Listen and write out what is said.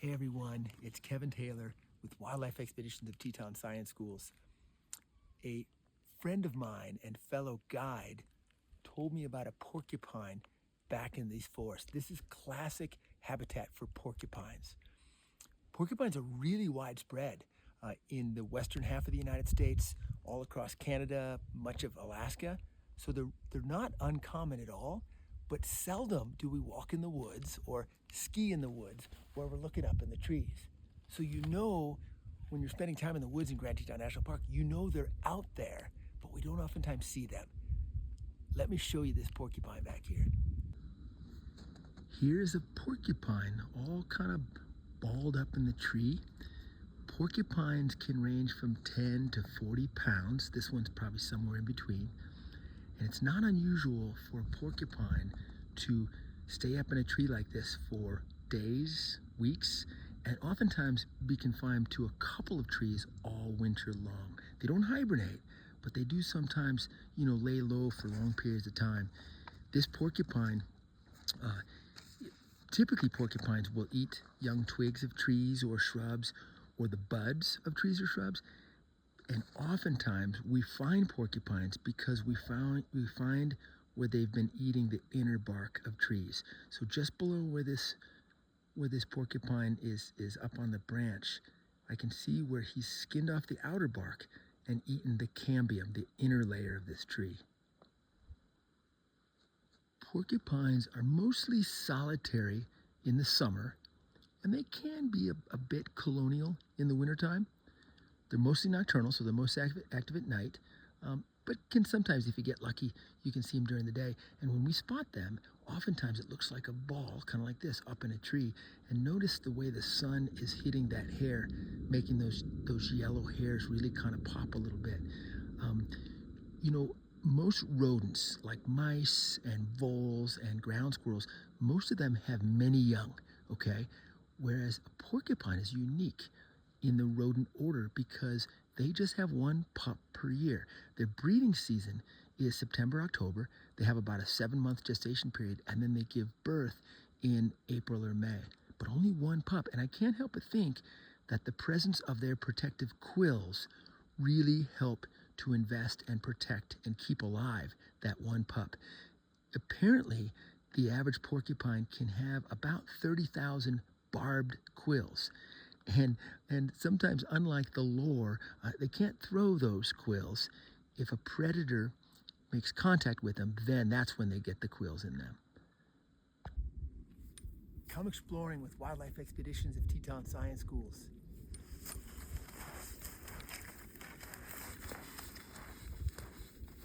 Hey everyone, it's Kevin Taylor with Wildlife Expeditions of Teton Science Schools. A friend of mine and fellow guide told me about a porcupine back in these forests. This is classic habitat for porcupines. Porcupines are really widespread in the western half of the United States, all across Canada, much of Alaska. So they're not uncommon at all, but seldom do we walk in the woods or ski in the woods where we're looking up in the trees. So you know when you're spending time in the woods in Grand Teton National Park, you know they're out there, but we don't oftentimes see them. Let me show you this porcupine back here. Here's a porcupine all kind of balled up in the tree. Porcupines can range from 10 to 40 pounds. This one's probably somewhere in between. And it's not unusual for a porcupine to stay up in a tree like this for days, weeks, and oftentimes be confined to a couple of trees all winter long. They don't hibernate, but they do sometimes, lay low for long periods of time. This porcupine, typically porcupines will eat young twigs of trees or shrubs or the buds of trees or shrubs. And oftentimes we find porcupines because we find where they've been eating the inner bark of trees. So just below where this porcupine is up on the branch, I can see where he's skinned off the outer bark and eaten the cambium, the inner layer of this tree. Porcupines are mostly solitary in the summer, and they can be a bit colonial in the wintertime. They're mostly nocturnal, so they're most active at night, but can sometimes, if you get lucky, you can see them during the day. And when we spot them, oftentimes it looks like a ball, kind of like this, up in a tree. And notice the way the sun is hitting that hair, making those yellow hairs really kind of pop a little bit. Most rodents, like mice and voles and ground squirrels, most of them have many young, okay? Whereas a porcupine is unique in the rodent order because they just have one pup per year. Their breeding season is September, October. They have about a 7-month gestation period, and then they give birth in April or May. But only one pup, and I can't help but think that the presence of their protective quills really help to invest and protect and keep alive that one pup. Apparently, the average porcupine can have about 30,000 barbed quills. And sometimes, unlike the lore, they can't throw those quills. If a predator makes contact with them, then that's when they get the quills in them. Come exploring with Wildlife Expeditions of Teton Science Schools.